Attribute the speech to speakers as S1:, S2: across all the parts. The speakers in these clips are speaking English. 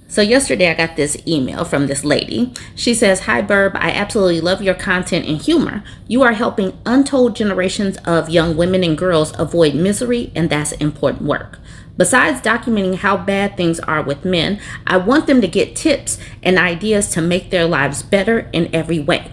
S1: So yesterday I got this email from this lady. She says, "Hi Burb, I absolutely love your content and humor. You are helping untold generations of young women and girls avoid misery, and that's important work. Besides documenting how bad things are with men, I want them to get tips and ideas to make their lives better in every way.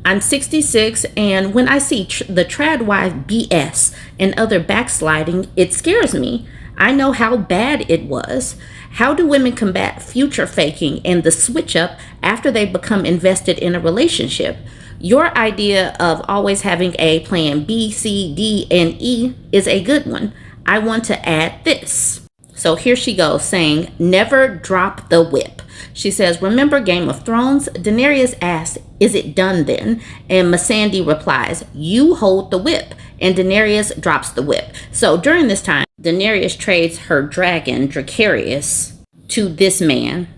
S1: I'm 66, and when I see the trad wife BS and other backsliding, it scares me. I know how bad it was. How do women combat future faking and the switch up after they become invested in a relationship? Your idea of always having a plan B, C, D, and E is a good one. I want to add this." So here she goes saying, "Never drop the whip." She says, "Remember Game of Thrones?" Daenerys asks, "Is it done then?" And Missandei replies, "You hold the whip." And Daenerys drops the whip. So during this time, Daenerys trades her dragon, Dracarys, to this man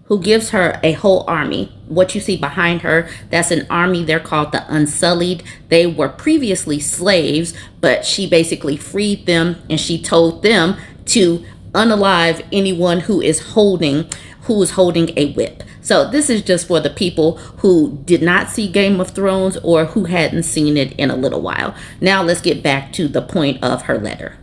S1: who gives her a whole army. What you see behind her, that's an army. They're called the Unsullied. They were previously slaves, but she basically freed them, and she told them to unalive anyone who is holding a whip. So this is just for the people who did not see Game of Thrones or who hadn't seen it in a little while. Now let's get back to the point of her letter.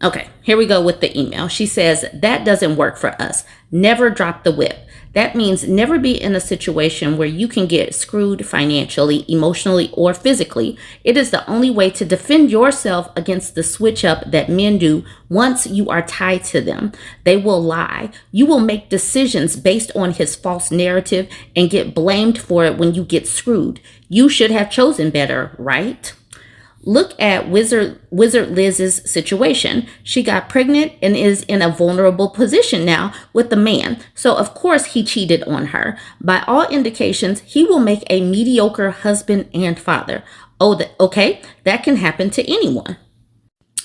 S1: Okay, here we go with the email. She says, "That doesn't work for us. Never drop the whip. That means never be in a situation where you can get screwed financially, emotionally, or physically. It is the only way to defend yourself against the switch up that men do once you are tied to them. They will lie. You will make decisions based on his false narrative and get blamed for it when you get screwed. You should have chosen better, right?" Look at Wizard Liz's situation. She got pregnant and is in a vulnerable position now with the man. So of course he cheated on her. By all indications, he will make a mediocre husband and father. Okay, that can happen to anyone.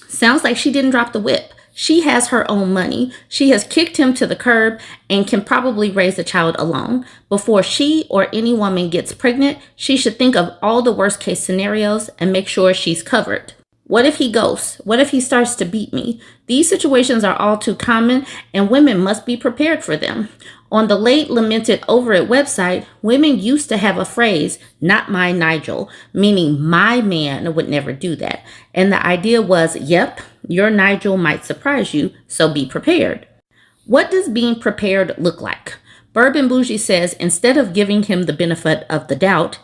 S1: Sounds like she didn't drop the whip. She has her own money. She has kicked him to the curb and can probably raise a child alone. Before she or any woman gets pregnant, she should think of all the worst case scenarios and make sure she's covered. What if he ghosts? What if he starts to beat me? These situations are all too common, and women must be prepared for them. On the late lamented Over It website, women used to have a phrase, "not my Nigel," meaning my man would never do that. And the idea was, yep, your Nigel might surprise you, so be prepared. What does being prepared look like? Bourbon Bougie says, instead of giving him the benefit of the doubt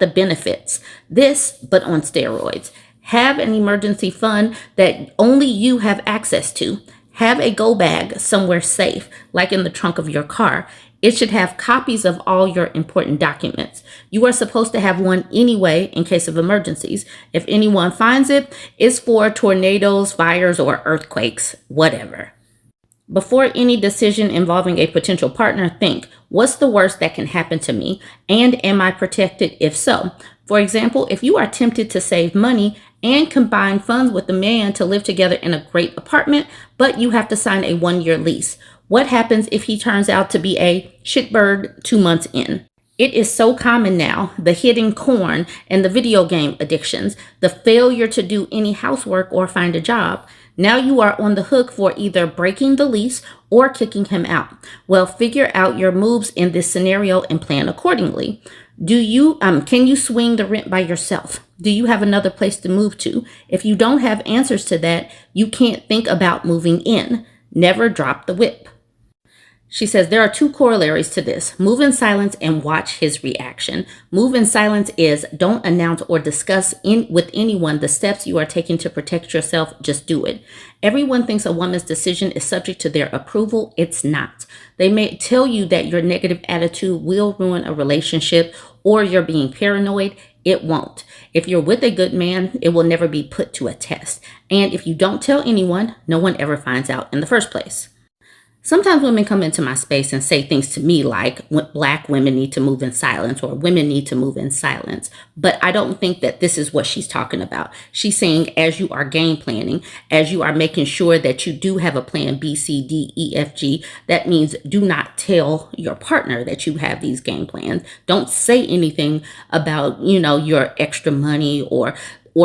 S1: the benefits. This, but on steroids. Have an emergency fund that only you have access to. Have a go bag somewhere safe, like in the trunk of your car. It should have copies of all your important documents. You are supposed to have one anyway in case of emergencies. If anyone finds it, it's for tornadoes, fires, or earthquakes, whatever. Before any decision involving a potential partner, think, what's the worst that can happen to me? And am I protected if so? For example, if you are tempted to save money and combine funds with the man to live together in a great apartment, but you have to sign a 1-year lease. What happens if he turns out to be a shitbird 2 months in? It is so common now, the hidden corn and the video game addictions, the failure to do any housework or find a job. Now you are on the hook for either breaking the lease or kicking him out. Well, figure out your moves in this scenario and plan accordingly. Can you swing the rent by yourself? Do you have another place to move to? If you don't have answers to that, you can't think about moving in. Never drop the whip. She says there are 2 corollaries to this. Move in silence and watch his reaction. Move in silence is don't announce or discuss with anyone the steps you are taking to protect yourself. Just do it. Everyone thinks a woman's decision is subject to their approval. It's not. They may tell you that your negative attitude will ruin a relationship or you're being paranoid. It won't. If you're with a good man, it will never be put to a test. And if you don't tell anyone, no one ever finds out in the first place. Sometimes women come into my space and say things to me like Black women need to move in silence or women need to move in silence. But I don't think that this is what she's talking about. She's saying as you are game planning, as you are making sure that you do have a plan B, C, D, E, F, G, that means do not tell your partner that you have these game plans. Don't say anything about, your extra money or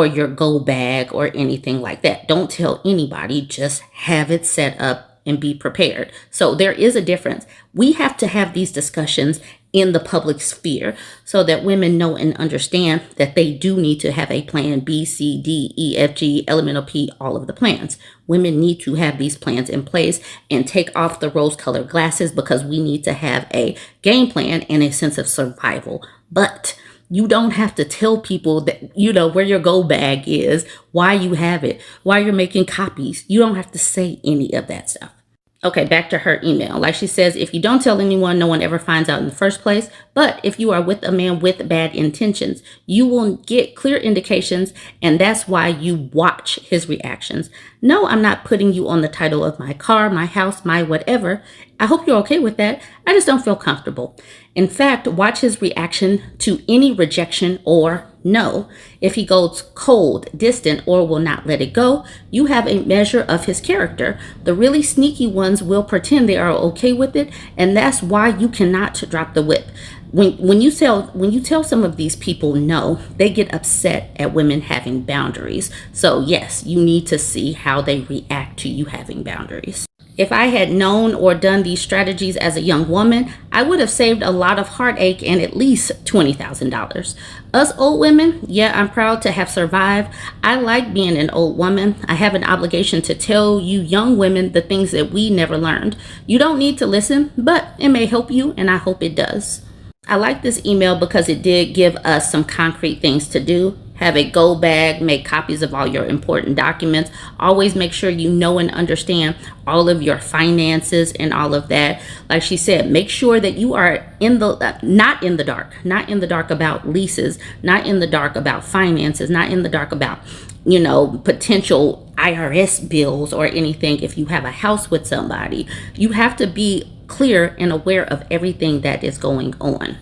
S1: your go bag or anything like that. Don't tell anybody. Just have it set up and be prepared. So there is a difference. We have to have these discussions in the public sphere so that women know and understand that they do need to have a plan B, C, D, E, F, G, elemental P, all of the plans. Women need to have these plans in place and take off the rose-colored glasses, because we need to have a game plan and a sense of survival. But you don't have to tell people that, where your go bag is, why you have it, why you're making copies. You don't have to say any of that stuff. Okay, back to her email. Like she says, if you don't tell anyone, no one ever finds out in the first place. But if you are with a man with bad intentions, you will get clear indications, and that's why you watch his reactions. No, I'm not putting you on the title of my car, my house, my whatever. I hope you're okay with that. I just don't feel comfortable. In fact, watch his reaction to any rejection or no. If he goes cold, distant, or will not let it go, you have a measure of his character. The really sneaky ones will pretend they are okay with it, and that's why you cannot drop the whip. When you tell some of these people no, they get upset at women having boundaries. So yes, you need to see how they react to you having boundaries. If I had known or done these strategies as a young woman, I would have saved a lot of heartache and at least $20,000. Us old women, yeah, I'm proud to have survived. I like being an old woman. I have an obligation to tell you young women the things that we never learned. You don't need to listen, but it may help you, and I hope it does. I like this email because it did give us some concrete things to do. Have a go bag, make copies of all your important documents. Always make sure you know and understand all of your finances and all of that. Like she said, make sure that you are not in the dark about leases, not in the dark about finances, not in the dark about, potential IRS bills or anything. If you have a house with somebody, you have to be clear and aware of everything that is going on.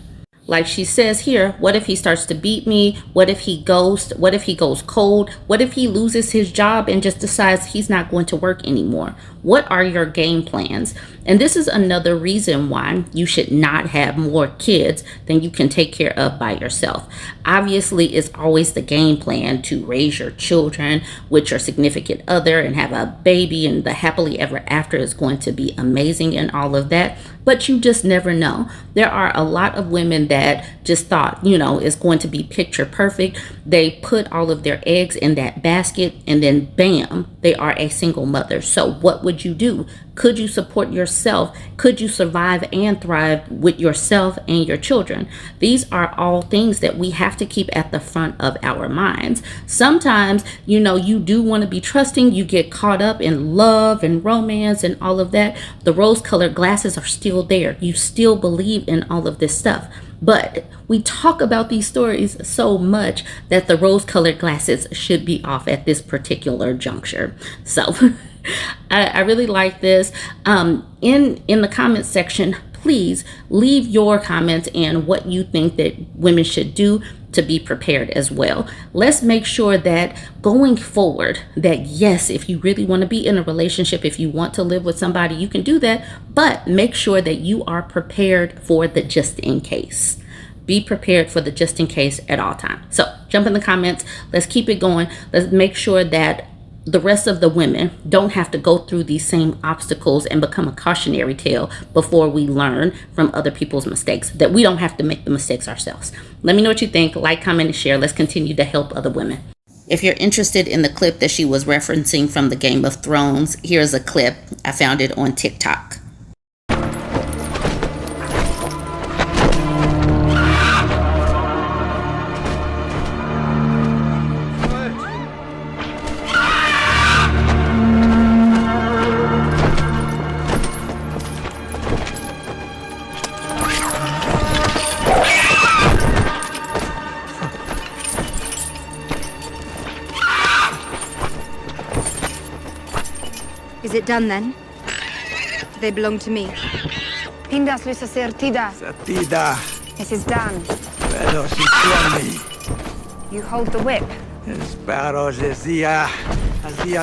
S1: Like she says here, what if he starts to beat me? What if he ghosts? What if he goes cold? What if he loses his job and just decides he's not going to work anymore? What are your game plans? And this is another reason why you should not have more kids than you can take care of by yourself. Obviously, it's always the game plan to raise your children with your significant other and have a baby, and the happily ever after is going to be amazing and all of that. But you just never know. There are a lot of women that just thought, it's going to be picture perfect. They put all of their eggs in that basket, and then bam, they are a single mother. So what would you do? Could you support yourself? Could you survive and thrive with yourself and your children? These are all things that we have to keep at the front of our minds. Sometimes, you do want to be trusting. You get caught up in love and romance and all of that. The rose-colored glasses are still there. You still believe in all of this stuff. But we talk about these stories so much that the rose-colored glasses should be off at this particular juncture. So I really like this. In the comments section, please leave your comments and what you think that women should do to be prepared as well. Let's make sure that going forward, that yes, if you really want to be in a relationship, if you want to live with somebody, you can do that, but make sure that you are prepared for the just in case. Be prepared for the just in case at all times. So jump in the comments. Let's keep it going. Let's make sure that the rest of the women don't have to go through these same obstacles and become a cautionary tale before we learn from other people's mistakes, that we don't have to make the mistakes ourselves. Let me know what you think. Like, comment, and share. Let's continue to help other women. If you're interested in the clip that she was referencing from the Game of Thrones, here's a clip. I found it on TikTok.
S2: Is it done then? They belong to me.
S3: Pindas lysa sertida.
S4: Sertida.
S3: This is done.
S4: Pero si tiene.
S3: You hold the whip.
S4: Espero zia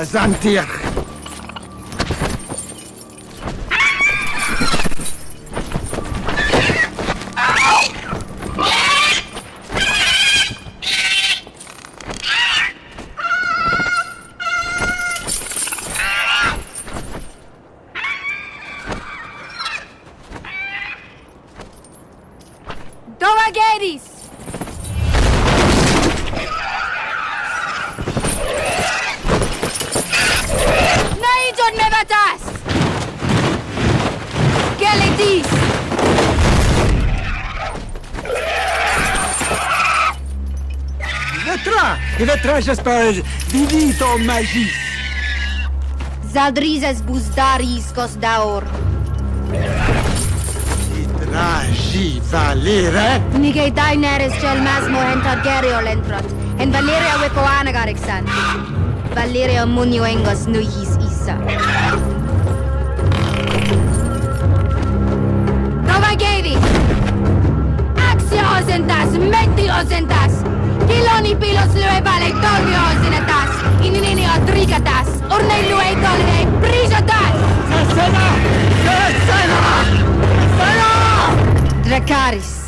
S4: zantir.
S2: Dova Gedis! Naijon Mevatas! Gelitis!
S4: Vetra, j'espère, vidito magis.
S2: Zaldrizes Buzdaris Kosdaor.
S4: Tragi valere.
S2: Nige Daineris Gelmasmo Henta Gerio Lentrot. En Valeria Wipoana Garixan. Valeria Munioengos Nuhis Isa. Nova Gavi! Axio Osentas, Menti Osentas! Kiloni Pilos Lue Vale Dolvio Osenetas! Inini Odrigatas! Ornei Lue Dolve Prisotas!
S4: Sesena!
S2: Dracaris!